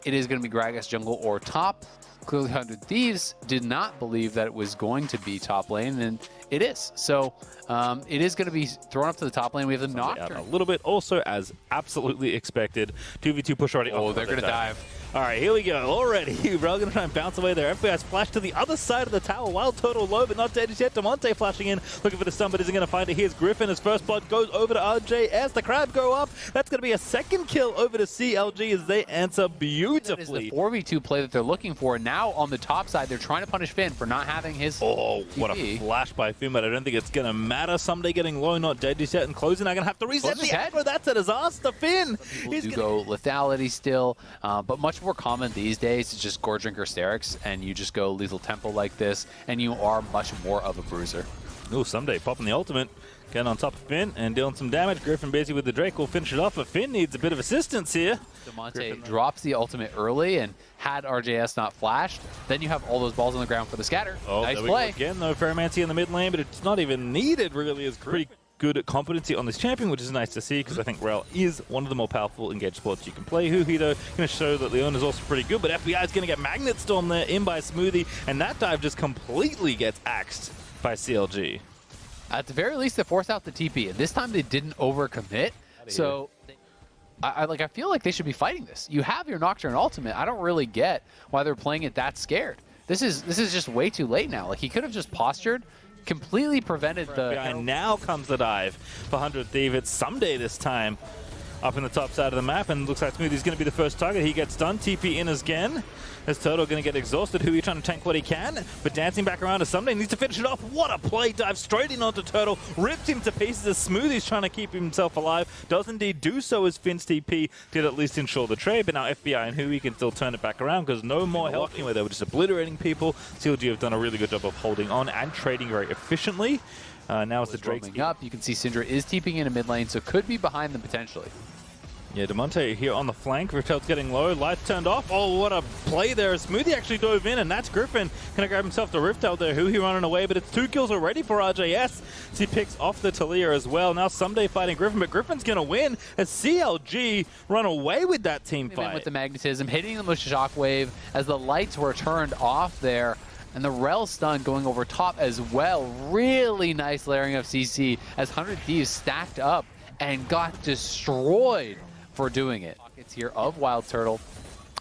it is going to be Gragas jungle or top. Clearly 100 Thieves did not believe that it was going to be top lane, and it is. So it is going to be thrown up to the top lane. We have the Nocturne. A little bit also as absolutely expected. 2v2 push already. Oh, they're going to dive. All right, here we go. Already, Rel going to try and bounce away there. FBI's flash to the other side of the tower. Wild Turtle low, but not dead yet. Demonte flashing in, looking for the stun, but isn't going to find it. Here's Griffin. His first blood goes over to RJS. The crab go up. That's going to be a second kill over to CLG as they answer beautifully. That is the 4v2 play that they're looking for. Now on the top side, they're trying to punish Finn for not having his Oh, TP. what a flash by Finn, but I don't think it's going to matter. Someday getting low, not dead just yet, and closing. I'm going to have to reset the aggro. That's a disaster. Finn! He's going to go lethality still, but much more common these days is just Gore Drinker Sterix, and you just go lethal tempo like this, and you are much more of a bruiser. Ooh, Someday popping the ultimate, getting on top of Finn and dealing some damage. Griffin busy with the Drake will finish it off, but Finn needs a bit of assistance here. Demonte drops the ultimate early, and had RJS not flashed, then you have all those balls on the ground for the scatter. Oh, nice there we play. go again, though, Ferromancy in the mid lane, but it's not even needed, really. It's pretty good competency on this champion, which is nice to see, because I think Rel is one of the more powerful engaged sports you can play. Huhi, though, going to show that Leon is also pretty good, but FBI is going to get Magnet Storm there in by Smoothie, and that dive just completely gets axed by CLG. At the very least, they forced out the TP, and this time they didn't overcommit. So I feel like they should be fighting this. You have your Nocturne ultimate. I don't really get why they're playing it that scared. This is just way too late now. Like, he could have just postured, completely prevented the... And now comes the dive for 100 Thief. It's Someday this time up in the top side of the map, and looks like Smoothie's going to be the first target. He gets done. TP in again. As Turtle going to get exhausted. Huhi trying to tank what he can, but dancing back around to Someday. Needs to finish it off. What a play. Dive straight in onto Turtle. Rips him to pieces as Smoothie's trying to keep himself alive. Does indeed do so as Finn's TP did at least ensure the trade, but now FBI and Huhi can still turn it back around because no more help anyway. They were just obliterating people. CLG have done a really good job of holding on and trading very efficiently. Now it's the Drake's up. You can see Syndra is TPing in a mid lane, so could be behind them potentially. Yeah, Demonte here on the flank. Ritel's getting low. Lights turned off. Oh, what a play there. Smoothie actually dove in, and that's Griffin. Gonna grab himself the Rift out there. Huhi running away, but it's 2 kills already for RJS. So he picks off the Talia as well. Now Someday fighting Griffin, but Griffin's gonna win as CLG run away with that team fight. With the magnetism, hitting them with Shockwave as the lights were turned off there. And the Rel stun going over top as well. Really nice layering of CC as 100 Thieves stacked up and got destroyed for doing it. Pockets here of Wild Turtle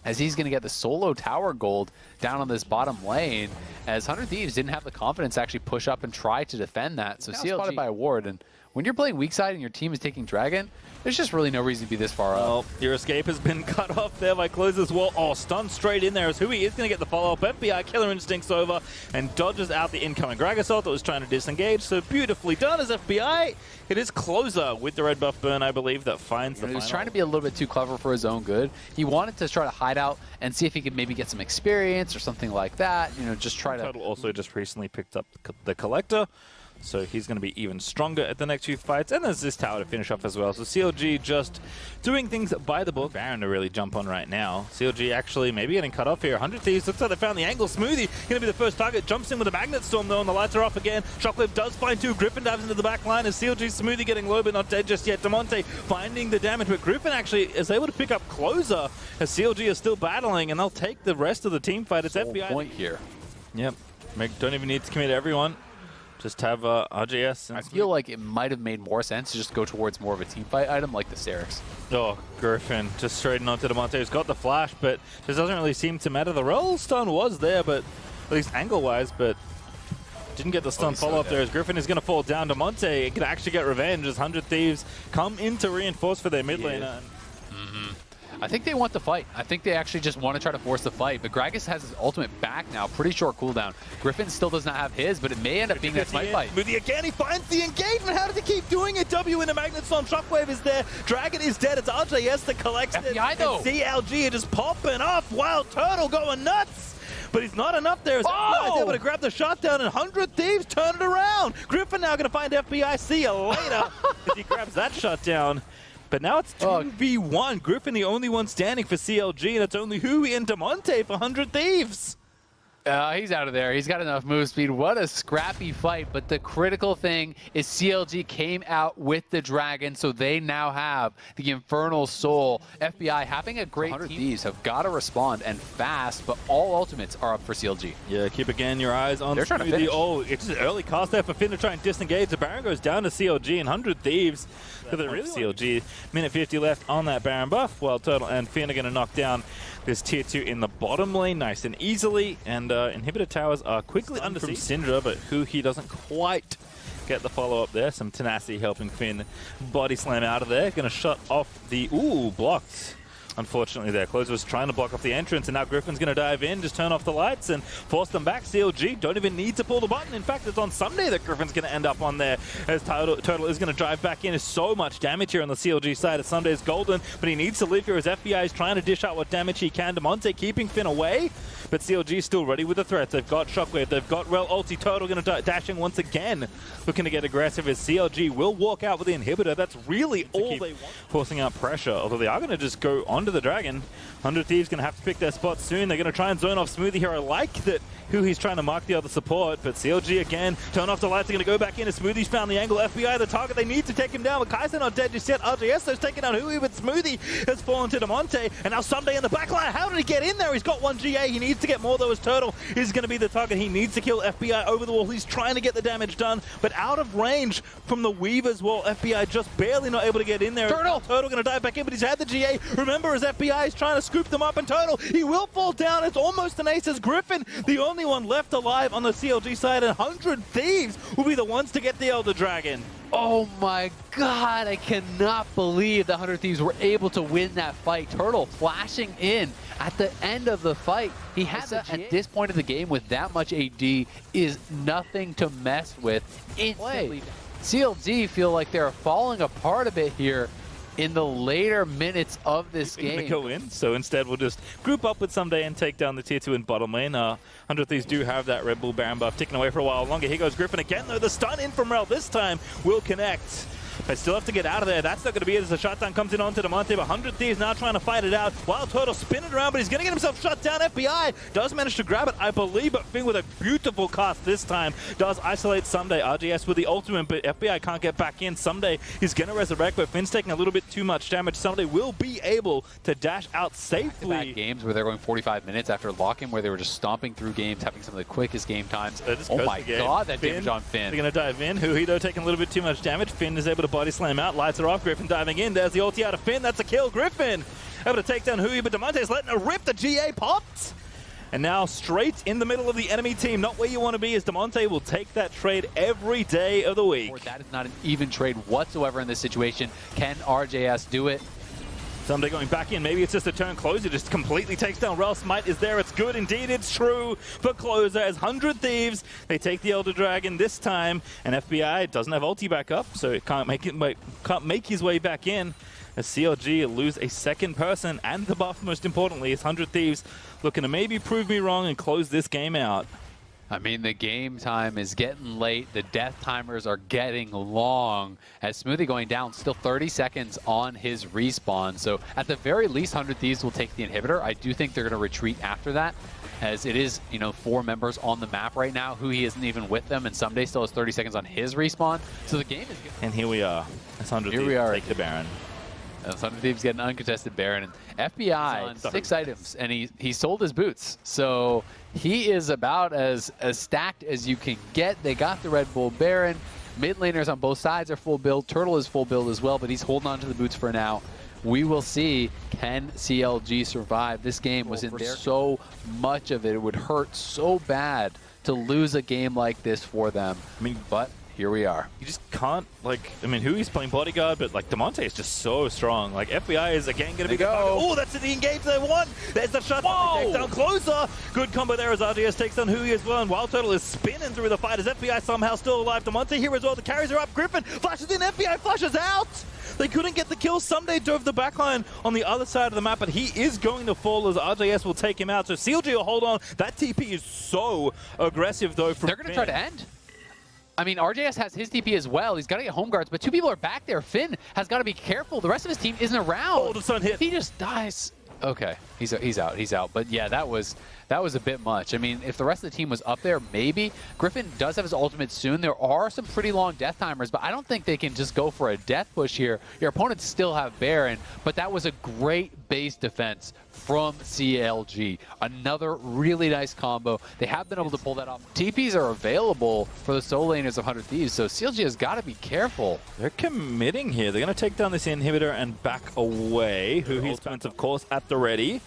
as he's going to get the solo tower gold down on this bottom lane, as 100 Thieves didn't have the confidence to actually push up and try to defend that. So CLG spotted by a ward, and when you're playing weak side and your team is taking Dragon, there's just really no reason to be this far up. Your escape has been cut off there by Closer's wall. Oh, stunned straight in there as Huhi is going to get the follow-up. FBI Killer Instinct's over and dodges out the incoming Gragasol that was trying to disengage. So beautifully done as FBI. It is Closer with the red buff burn, I believe, that finds the final. He was trying to be a little bit too clever for his own good. He wanted to try to hide out and see if he could maybe get some experience or something like that. You know, just try to... Total also just recently picked up the Collector. So he's going to be even stronger at the next few fights. And there's this tower to finish off as well. So CLG just doing things by the book. Baron to really jump on right now. CLG actually maybe getting cut off here. 100 Thieves, looks like they found the angle. Smoothie going to be the first target. Jumps in with a Magnet Storm though, and the lights are off again. Shockwave does find 2. Griffin dives into the back line as CLG Smoothie getting low but not dead just yet. Demonte finding the damage, but Griffin actually is able to pick up Closer as CLG is still battling, and they'll take the rest of the team fight. It's FBI. Point here. Yep. Don't even need to commit everyone. Just have RJS. I feel like it might have made more sense to just go towards more of a team fight item like the Sterix. Oh, Griffin just straight onto Demonte, who's got the flash, but this doesn't really seem to matter. The roll stun was there, but at least angle-wise, but didn't get the stun follow-up there as Griffin is going to fall down. Demonte can actually get revenge as 100 Thieves come in to reinforce for their mid laner. I think they want the fight. I think they actually just want to try to force the fight. But Gragas has his ultimate back now. Pretty short cooldown. Griffin still does not have his, but it may end up being that smite fight. Smoothie again, he finds the engagement. How does he keep doing it? W in a Magnet Storm. Shockwave is there. Dragon is dead. It's RJS that collects it. FBI though. CLG are just popping off. Wild Turtle going nuts. But he's not enough there. He's able to grab the shot down, and 100 Thieves turn it around. Griffin now going to find FBI. See you later as he grabs that shot down. But now it's 2v1. Griffin the only one standing for CLG, and it's only Huhi and Demonte for 100 Thieves. He's out of there. He's got enough move speed. What a scrappy fight. But the critical thing is CLG came out with the dragon, so they now have the Infernal Soul. FBI having a great 100 Thieves have got to respond and fast, but all ultimates are up for CLG. Yeah, keep again your eyes on. They're trying to finish. Oh, it's an early cast there for Finn to try and disengage. The Baron goes down to CLG and 100 Thieves. So they really CLG. Minute 50 left on that Baron buff. While Turtle and Finn are going to knock down this tier 2 in the bottom lane nice and easily. And inhibitor towers are quickly under from Syndra, but he doesn't quite get the follow-up there. Some tenacity helping Finn body slam out of there. Going to shut off the... Ooh, blocked. Unfortunately there, Closer was trying to block off the entrance, and now Griffin's going to dive in, just turn off the lights and force them back. CLG don't even need to pull the button. In fact, it's on Sunday that Griffin's going to end up on there, as Turtle is going to drive back in. There's so much damage here on the CLG side. Sunday's golden, but he needs to live here as FBI is trying to dish out what damage he can. Demonte keeping Finn away, but CLG is still ready with the threats. They've got Shockwave, they've got Rel ulti. Turtle going to dash in once again, looking to get aggressive as CLG will walk out with the inhibitor. That's really all they want. Forcing out pressure, although they are going to just go onto the dragon. 100 Thieves going to have to pick their spot soon. They're going to try and zone off Smoothie here. I like that he's trying to mark the other support, but CLG again, turn off the lights. They're going to go back in as Smoothie's found the angle. FBI the target. They need to take him down, but KaiSser not dead just yet. RJS though is taking down Hui, but Smoothie has fallen to Demonte, and now Sunday in the backline. How did he get in there? He's got 1 GA. He needs to get more though, as Turtle is going to be the target. He needs to kill FBI over the wall. He's trying to get the damage done, but out of range from the Weaver's wall. FBI just barely not able to get in there. Turtle going to dive back in, but he's had the GA. Remember, as FBI is trying to scoop them up, and Turtle, he will fall down. It's almost an ace as Griffin, the only one left alive on the CLG side, and 100 Thieves will be the ones to get the Elder Dragon. Oh my god, I cannot believe the 100 Thieves were able to win that fight. Turtle flashing in at the end of the fight. He has at this point of the game with that much AD is nothing to mess with instantly. CLG feel like they're falling apart a bit here in the later minutes of this game. To go in, so instead we'll just group up with Someday and take down the tier 2 in bottom lane. 100 Thieves do have that Red Bull Baron buff ticking away for a while longer. Here goes Griffin again though. The stun in from Rel this time will connect. They still have to get out of there. That's not going to be it as the shutdown comes in onto Demonte, but 100 Thieves now trying to fight it out. Wild Turtle spinning around, but he's going to get himself shut down. FBI does manage to grab it, I believe, but Finn with a beautiful cast this time does isolate Someday. RGS with the ultimate, but FBI can't get back in. Someday is going to resurrect, but Finn's taking a little bit too much damage. Someday will be able to dash out safely. Back games where they're going 45 minutes after lock-in, where they were just stomping through games, having some of the quickest game times. Oh my god, that damage on Finn. They're going to dive in. Huhido taking a little bit too much damage. Finn is able to body slam out. Lights are off. Griffin diving in. There's the ulti out of Finn. That's a kill. Griffin able to take down Hui, but Demonte's letting her rip. The GA popped. And now straight in the middle of the enemy team. Not where you want to be, as Demonte will take that trade every day of the week. That is not an even trade whatsoever in this situation. Can RJS do it? Someday going back in. Maybe it's just a turn. Closer just completely takes down Rel. Smite is there. It's good indeed. It's true for Closer as 100 Thieves. They take the Elder Dragon this time, and FBI doesn't have ulti back up, so it can't make his way back in. As CLG lose a second person and the buff, most importantly, is 100 Thieves looking to maybe prove me wrong and close this game out. I mean, the game time is getting late. The death timers are getting long. As Smoothie going down, still 30 seconds on his respawn. So at the very least, 100 Thieves will take the inhibitor. I do think they're going to retreat after that, as it is, 4 members on the map right now. Hui isn't even with them, and Someday still has 30 seconds on his respawn. So the game is good. And here we are. As 100 Thieves take the Baron. 100 Thieves get an uncontested Baron, and FBI 6 items, and he sold his boots, so he is about as stacked as you can get. They got the Red Bull Baron. Mid laners on both sides are full build. Turtle is full build as well, but he's holding on to the boots for now. We will see, can CLG survive? This game was in there so much of it. It would hurt so bad to lose a game like this for them. I mean, but here we are. You just can't, Hui's playing bodyguard, but Demonte is just so strong. FBI is again going to be oh, that's the engage they want. There's the shot. Takes down Closer. Good combo there as RGS takes down Hui as well, and Wild Turtle is spinning through the fight as FBI somehow still alive. Demonte here as well. The carries are up. Griffin flashes in. FBI flashes out. They couldn't get the kill. Someday dove the backline on the other side of the map, but he is going to fall as RJS will take him out. So CLG will hold on. That TP is so aggressive though. They're going to try to end. I mean, RJS has his TP as well. He's got to get home guards, but 2 people are back there. Finn has got to be careful. The rest of his team isn't around. Oh, the sun hit. He just dies. Okay, he's out. But yeah, that was a bit much. I mean, if the rest of the team was up there, maybe. Griffin does have his ultimate soon. There are some pretty long death timers, but I don't think they can just go for a death push here. Your opponents still have Baron, but that was a great base defense from CLG. Another really nice combo. They have been able to pull that off. TPs are available for the solo laners of 100 Thieves, so CLG has got to be careful. They're committing here. They're going to take down this inhibitor and back away. Who he's ultimates, of course, at the ready.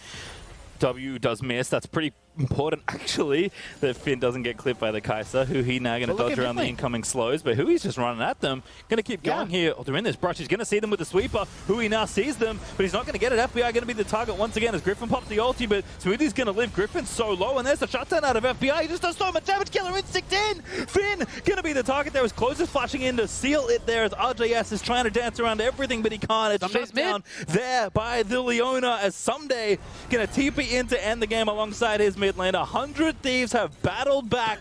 W does miss. That's pretty important, actually, that Finn doesn't get clipped by the KaiSser, who he now going to dodge around the incoming slows, but Hui's just running at them. Going to keep going here. Oh, they're in this brush. He's going to see them with the sweeper. Hui now sees them, but he's not going to get it. FBI going to be the target once again as Griffin pops the ulti, but Smoothie's going to live. Griffin's so low, and there's the shutdown out of FBI. He just does so much damage. Killer Instinct in! Finn going to be the target there as Close is flashing in to seal it there as RJS is trying to dance around everything, but he can't. It's shut down there by the Leona as Someday going to TP in to end the game alongside his mid laner. 100 Thieves have battled back,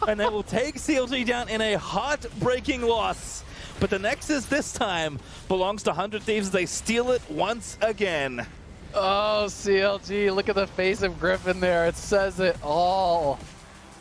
and they will take CLG down in a heartbreaking loss. But the Nexus this time belongs to 100 Thieves as they steal it once again. Oh, CLG, look at the face of Griffin there. It says it all.